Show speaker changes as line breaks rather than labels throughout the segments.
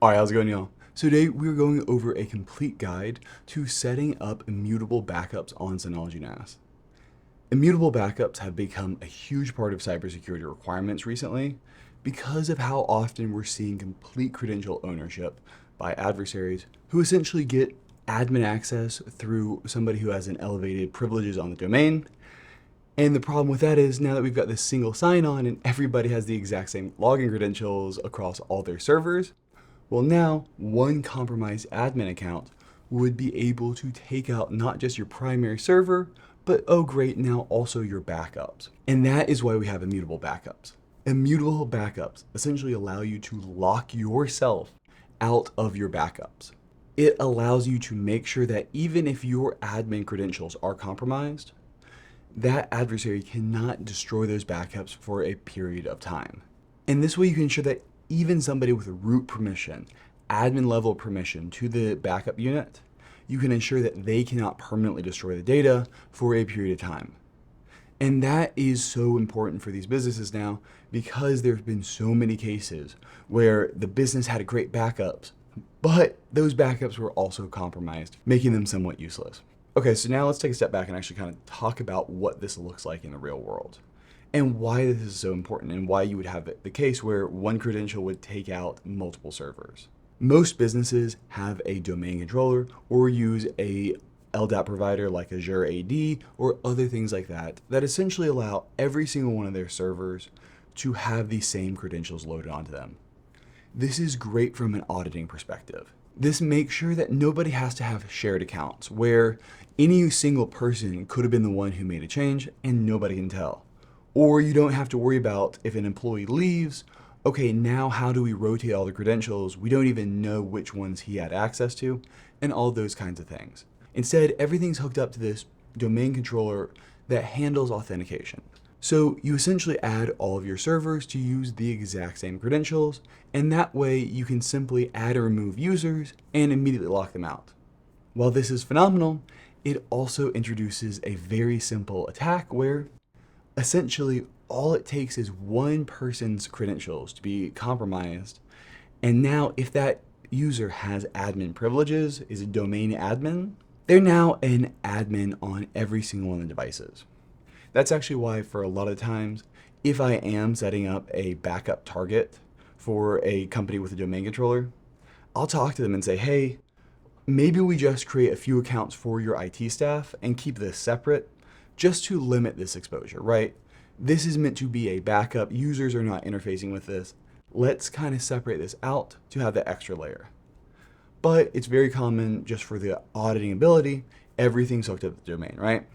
All right, how's it going, y'all? So today we're going over a complete guide to setting up immutable backups on Synology NAS. Immutable backups have become a huge part of cybersecurity requirements recently because of how often we're seeing complete credential ownership by adversaries who essentially get admin access through somebody who has an elevated privileges on the domain. And the problem with that is now that we've got this single sign-on and everybody has the exact same login credentials across all their servers, well, now one compromised admin account would be able to take out not just your primary server, but oh great, now also your backups. And that is why we have immutable backups. Immutable backups essentially allow you to lock yourself out of your backups. It allows you to make sure that even if your admin credentials are compromised, that adversary cannot destroy those backups for a period of time. And this way you can ensure that even somebody with a root permission, admin level permission to the backup unit, you can ensure that they cannot permanently destroy the data for a period of time. And that is so important for these businesses now because there have been so many cases where the business had great backups, but those backups were also compromised, making them somewhat useless. Okay, so now let's take a step back and actually kind of talk about what this looks like in the real world and why this is so important and why you would have the case where one credential would take out multiple servers. Most businesses have a domain controller or use a LDAP provider like Azure AD or other things like that that essentially allow every single one of their servers to have the same credentials loaded onto them. This is great from an auditing perspective. This makes sure that nobody has to have shared accounts where any single person could have been the one who made a change and nobody can tell. Or you don't have to worry about if an employee leaves, okay, now how do we rotate all the credentials? We don't even know which ones he had access to, and all those kinds of things. Instead, everything's hooked up to this domain controller that handles authentication. So you essentially add all of your servers to use the exact same credentials, and that way you can simply add or remove users and immediately lock them out. While this is phenomenal, it also introduces a very simple attack where essentially all it takes is one person's credentials to be compromised. And now if that user has admin privileges, is a domain admin, they're now an admin on every single one of the devices. That's actually why for a lot of times, if I am setting up a backup target for a company with a domain controller, I'll talk to them and say, hey, maybe we just create a few accounts for your IT staff and keep this separate just to limit this exposure, right? This is meant to be a backup. Users are not interfacing with this. Let's kind of separate this out to have that extra layer. But it's very common just for the auditing ability, everything's hooked up to the domain, right?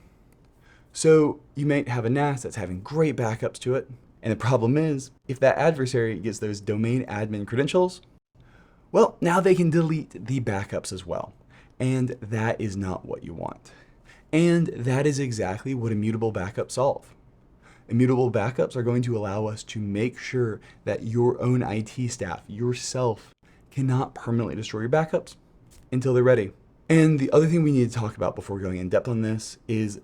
So you might have a NAS that's having great backups to it. And the problem is, if that adversary gets those domain admin credentials, well, now they can delete the backups as well. And that is not what you want. And that is exactly what immutable backups solve. Immutable backups are going to allow us to make sure that your own IT staff, yourself, cannot permanently destroy your backups until they're ready. And the other thing we need to talk about before going in depth on this is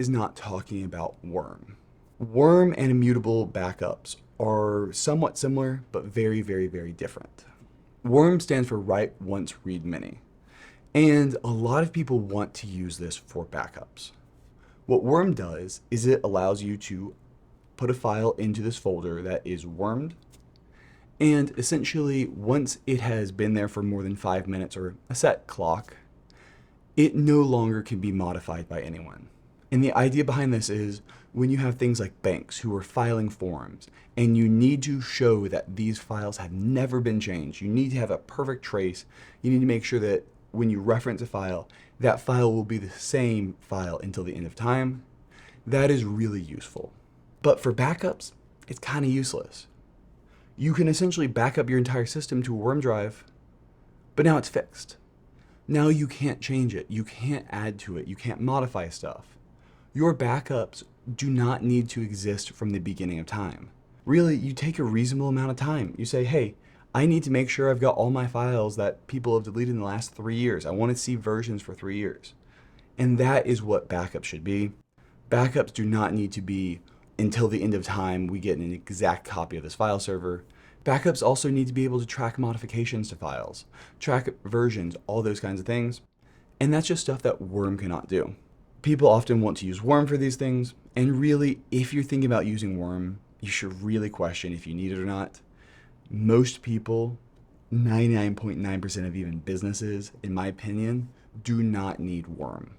not talking about worm. Worm and immutable backups are somewhat similar, but very, very, very different. Worm stands for write once, read many. And a lot of people want to use this for backups. What worm does is it allows you to put a file into this folder that is wormed. And essentially, once it has been there for more than 5 minutes or a set clock, it no longer can be modified by anyone. And the idea behind this is when you have things like banks who are filing forms and you need to show that these files have never been changed, you need to have a perfect trace, you need to make sure that when you reference a file, that file will be the same file until the end of time. That is really useful. But for backups, it's kind of useless. You can essentially back up your entire system to a worm drive, but now it's fixed. Now you can't change it, you can't add to it, you can't modify stuff. Your backups do not need to exist from the beginning of time. Really, you take a reasonable amount of time. You say, hey, I need to make sure I've got all my files that people have deleted in the last 3 years. I want to see versions for 3 years. And that is what backups should be. Backups do not need to be until the end of time we get an exact copy of this file server. Backups also need to be able to track modifications to files, track versions, all those kinds of things. And that's just stuff that Worm cannot do. People often want to use Worm for these things, and really, if you're thinking about using Worm, you should really question if you need it or not. Most people, 99.9% of even businesses, in my opinion, do not need Worm.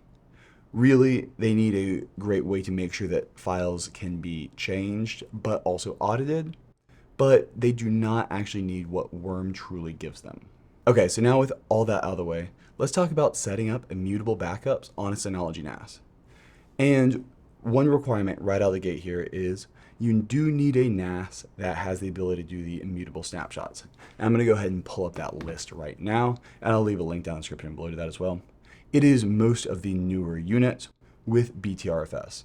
Really, they need a great way to make sure that files can be changed, but also audited, but they do not actually need what Worm truly gives them. Okay, so now with all that out of the way, let's talk about setting up immutable backups on a Synology NAS. And one requirement right out of the gate here is you do need a NAS that has the ability to do the immutable snapshots. And I'm going to go ahead and pull up that list right now, and I'll leave a link down in the description below to that as well. It is most of the newer units with BTRFS.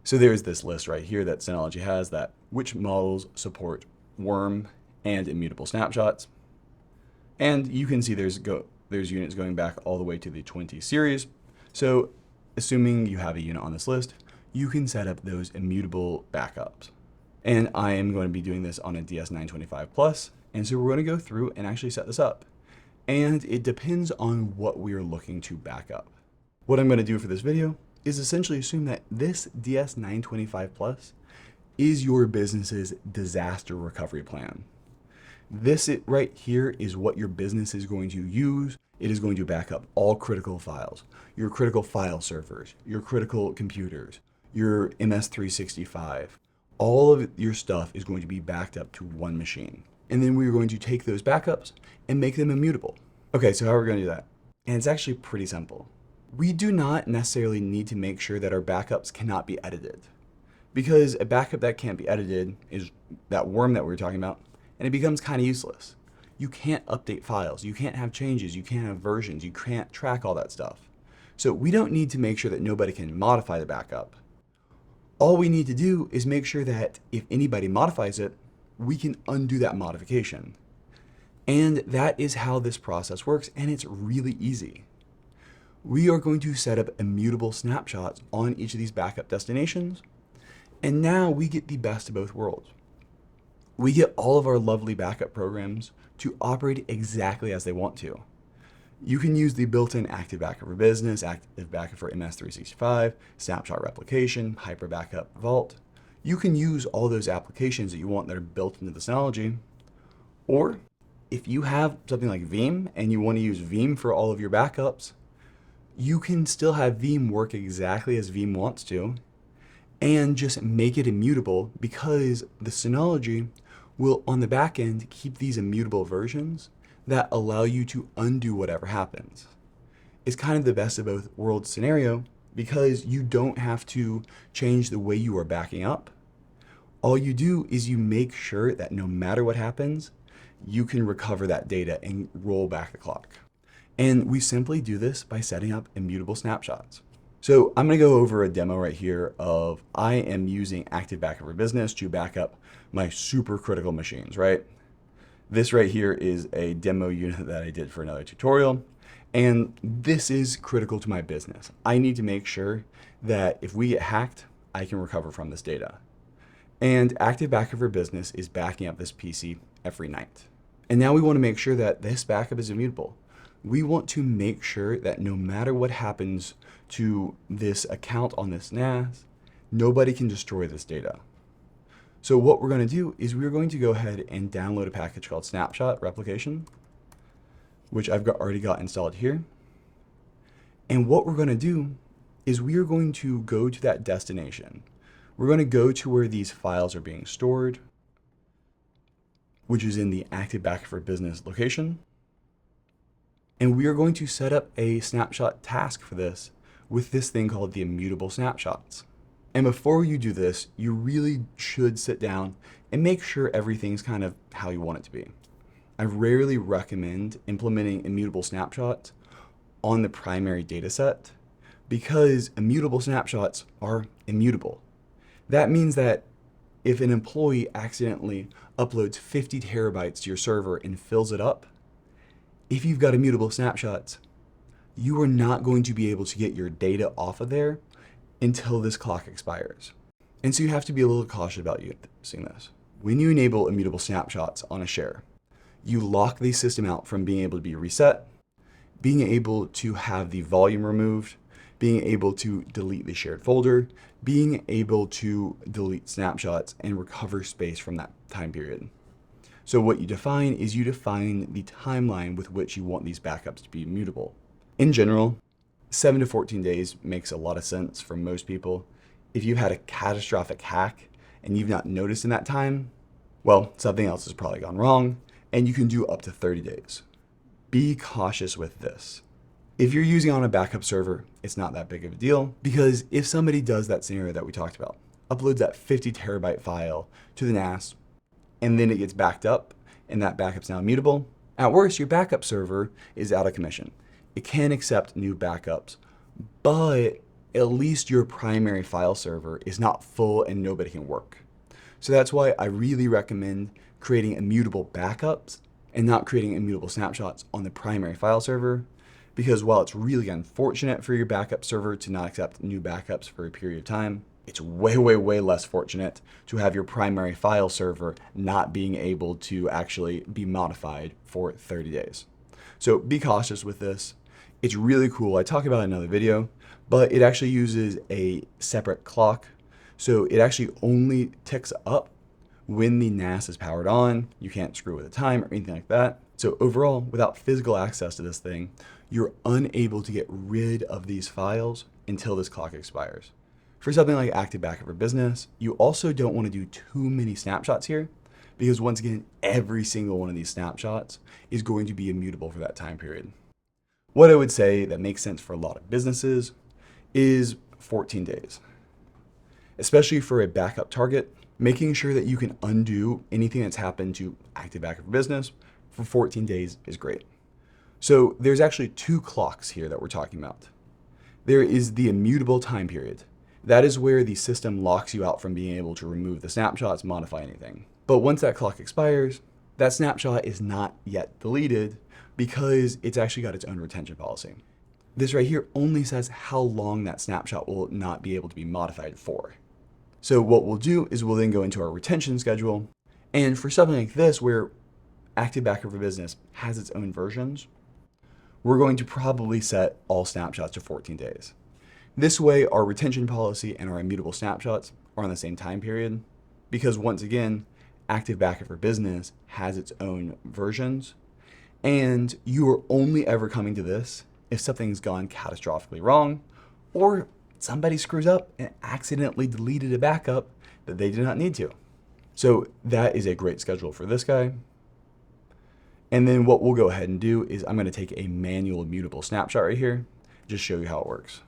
So there's this list right here that Synology has that which models support Worm and immutable snapshots. And you can see there's units going back all the way to the 20 series. So assuming you have a unit on this list, you can set up those immutable backups. And I am going to be doing this on a DS925 Plus. And so we're going to go through and actually set this up. And it depends on what we're looking to back up. What I'm going to do for this video is essentially assume that this DS925 Plus is your business's disaster recovery plan. This right here is what your business is going to use. It is going to back up all critical files, your critical file servers, your critical computers, your MS365. All of your stuff is going to be backed up to one machine. And then we're going to take those backups and make them immutable. Okay, so how are we going to do that? And it's actually pretty simple. We do not necessarily need to make sure that our backups cannot be edited, because a backup that can't be edited is that Worm that we were talking about, and it becomes kind of useless. You can't update files, you can't have changes, you can't have versions, you can't track all that stuff. So we don't need to make sure that nobody can modify the backup. All we need to do is make sure that if anybody modifies it, we can undo that modification. And that is how this process works, and it's really easy. We are going to set up immutable snapshots on each of these backup destinations, and now we get the best of both worlds. We get all of our lovely backup programs to operate exactly as they want to. You can use the built-in Active Backup for Business, Active Backup for MS365, Snapshot Replication, Hyper Backup Vault. You can use all those applications that you want that are built into the Synology. Or if you have something like Veeam and you want to use Veeam for all of your backups, you can still have Veeam work exactly as Veeam wants to and just make it immutable, because the Synology will on the back end keep these immutable versions that allow you to undo whatever happens. It's kind of the best of both worlds scenario, because you don't have to change the way you are backing up. All you do is you make sure that no matter what happens, you can recover that data and roll back the clock. And we simply do this by setting up immutable snapshots. So I'm going to go over a demo right here of I am using Active Backup for Business to back up my super critical machines, right? This right here is a demo unit that I did for another tutorial, and this is critical to my business. I need to make sure that if we get hacked, I can recover from this data. And Active Backup for Business is backing up this PC every night. And now we want to make sure that this backup is immutable. We want to make sure that no matter what happens to this account on this NAS, nobody can destroy this data. So what we're going to do is we're going to go ahead and download a package called Snapshot Replication, which I've already got installed here. And what we're going to do is we are going to go to that destination. We're going to go to where these files are being stored, which is in the Active Backup for Business location. And we are going to set up a snapshot task for this with this thing called the immutable snapshots. And before you do this, you really should sit down and make sure everything's kind of how you want it to be. I rarely recommend implementing immutable snapshots on the primary data set, because immutable snapshots are immutable. That means that if an employee accidentally uploads 50 terabytes to your server and fills it up, if you've got immutable snapshots, you are not going to be able to get your data off of there until this clock expires. And so you have to be a little cautious about using this. When you enable immutable snapshots on a share, you lock the system out from being able to be reset, being able to have the volume removed, being able to delete the shared folder, being able to delete snapshots and recover space from that time period. So what you define is you define the timeline with which you want these backups to be immutable. In general, 7 to 14 days makes a lot of sense for most people. If you've had a catastrophic hack and you've not noticed in that time, well, something else has probably gone wrong, and you can do up to 30 days. Be cautious with this. If you're using on a backup server, it's not that big of a deal, because if somebody does that scenario that we talked about, uploads that 50 terabyte file to the NAS, and then it gets backed up, and that backup's now immutable, at worst, your backup server is out of commission. It can accept new backups, but at least your primary file server is not full and nobody can work. So that's why I really recommend creating immutable backups and not creating immutable snapshots on the primary file server, because while it's really unfortunate for your backup server to not accept new backups for a period of time, it's way, way, way less fortunate to have your primary file server not being able to actually be modified for 30 days. So be cautious with this. It's really cool. I talk about it in another video, but it actually uses a separate clock. So it actually only ticks up when the NAS is powered on. You can't screw with the time or anything like that. So overall, without physical access to this thing, you're unable to get rid of these files until this clock expires. For something like Active Backup for Business, you also don't want to do too many snapshots here, because once again, every single one of these snapshots is going to be immutable for that time period. What I would say that makes sense for a lot of businesses is 14 days. Especially for a backup target, making sure that you can undo anything that's happened to Active Backup for Business for 14 days is great. So there's actually two clocks here that we're talking about. There is the immutable time period. That is where the system locks you out from being able to remove the snapshots, modify anything. But once that clock expires, that snapshot is not yet deleted because it's actually got its own retention policy. This right here only says how long that snapshot will not be able to be modified for. So what we'll do is we'll then go into our retention schedule. And for something like this, where Active Backup for Business has its own versions, we're going to probably set all snapshots to 14 days. This way, our retention policy and our immutable snapshots are on the same time period, because once again, Active Backup for Business has its own versions, and you are only ever coming to this if something's gone catastrophically wrong, or somebody screws up and accidentally deleted a backup that they did not need to. So that is a great schedule for this guy. And then what we'll go ahead and do is I'm going to take a manual immutable snapshot right here, just show you how it works.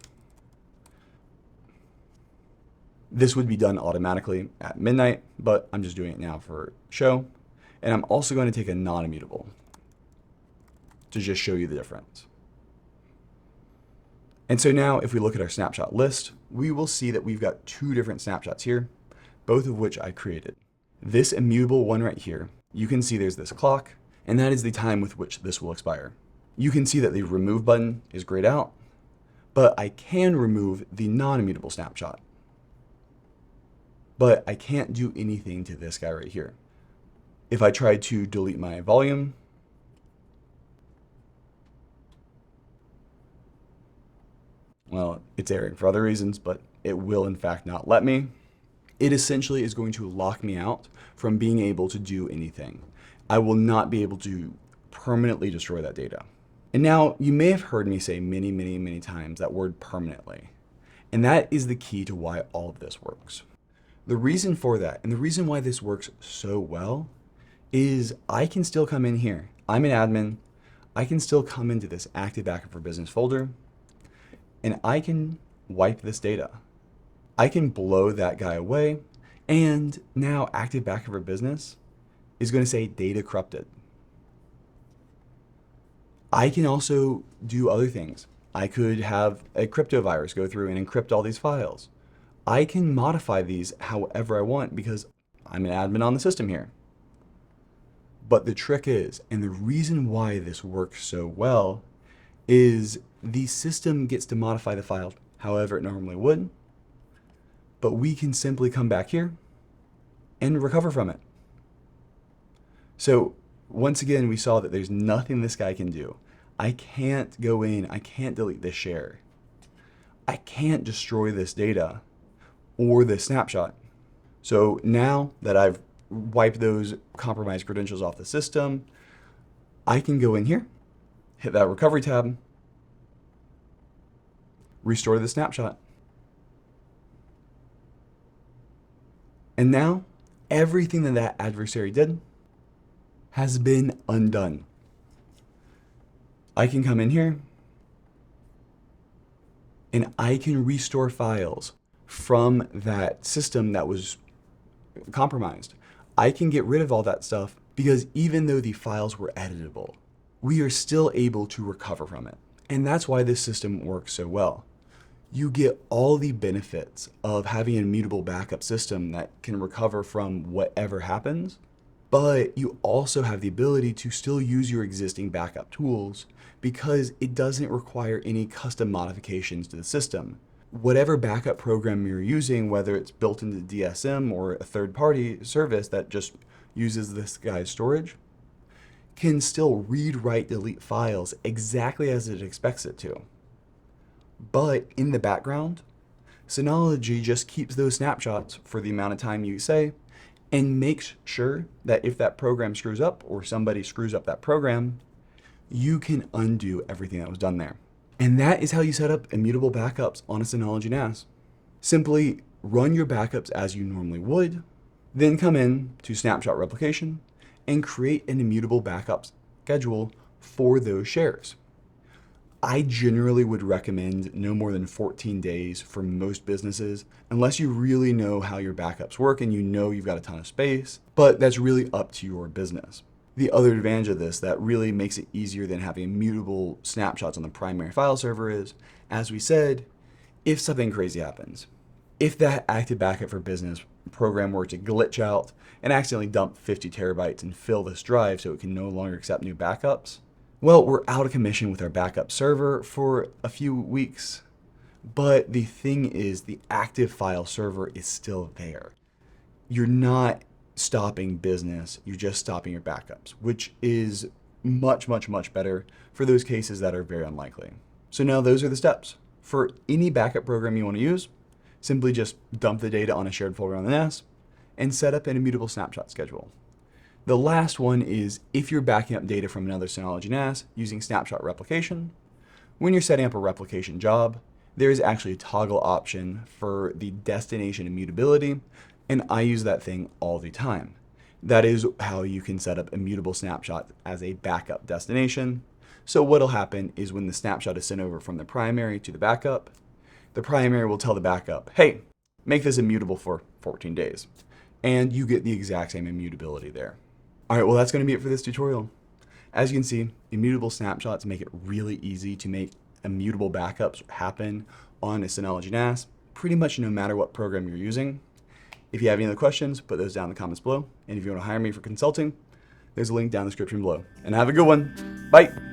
This would be done automatically at midnight, but I'm just doing it now for show. And I'm also going to take a non-immutable to just show you the difference. And so now if we look at our snapshot list, we will see that we've got two different snapshots here, both of which I created. This immutable one right here, you can see there's this clock, and that is the time with which this will expire. You can see that the remove button is grayed out, but I can remove the non-immutable snapshot. But I can't do anything to this guy right here. If I try to delete my volume, well, it's erroring for other reasons, but it will in fact not let me. It essentially is going to lock me out from being able to do anything. I will not be able to permanently destroy that data. And now you may have heard me say many, many, many times that word permanently. And that is the key to why all of this works. The reason for that, and the reason why this works so well, is I can still come in here. I'm an admin. I can still come into this Active Backup for Business folder, and I can wipe this data. I can blow that guy away, and now Active Backup for Business is going to say data corrupted. I can also do other things. I could have a crypto virus go through and encrypt all these files. I can modify these however I want because I'm an admin on the system here. But the trick is, and the reason why this works so well, is the system gets to modify the file however it normally would, but we can simply come back here and recover from it. So once again, we saw that there's nothing this guy can do. I can't go in, I can't delete this share. I can't destroy this data or this snapshot. So now that I've wiped those compromised credentials off the system, I can go in here, hit that recovery tab, restore the snapshot. And now everything that that adversary did has been undone. I can come in here and I can restore files from that system that was compromised. I can get rid of all that stuff because even though the files were editable, we are still able to recover from it. And that's why this system works so well. You get all the benefits of having an immutable backup system that can recover from whatever happens, but you also have the ability to still use your existing backup tools because it doesn't require any custom modifications to the system. Whatever backup program you're using, whether it's built into DSM or a third-party service that just uses this guy's storage, can still read, write, delete files exactly as it expects it to. But in the background, Synology just keeps those snapshots for the amount of time you say and makes sure that if that program screws up or somebody screws up that program, you can undo everything that was done there. And that is how you set up immutable backups on a Synology NAS. Simply run your backups as you normally would, then come in to snapshot replication and create an immutable backup schedule for those shares. I generally would recommend no more than 14 days for most businesses, unless you really know how your backups work and you know you've got a ton of space, but that's really up to your business. The other advantage of this that really makes it easier than having immutable snapshots on the primary file server is, as we said, if something crazy happens, if that active backup for business program were to glitch out and accidentally dump 50 terabytes and fill this drive so it can no longer accept new backups, well, we're out of commission with our backup server for a few weeks, but the thing is the active file server is still there. You're not stopping business, you're just stopping your backups, which is much, much, much better for those cases that are very unlikely. So now those are the steps. For any backup program you want to use, simply just dump the data on a shared folder on the NAS and set up an immutable snapshot schedule. The last one is if you're backing up data from another Synology NAS using snapshot replication. When you're setting up a replication job, there is actually a toggle option for the destination immutability, and I use that thing all the time. That is how you can set up immutable snapshots as a backup destination. So what'll happen is when the snapshot is sent over from the primary to the primary will tell the backup, hey, make this immutable for 14 days. And you get the exact same immutability there. All right, well, that's going to be it for this tutorial. As you can see, immutable snapshots make it really easy to make immutable backups happen on a Synology NAS, pretty much no matter what program you're using. If you have any other questions, put those down in the comments below. And if you want to hire me for consulting, there's a link down in the description below. And have a good one. Bye.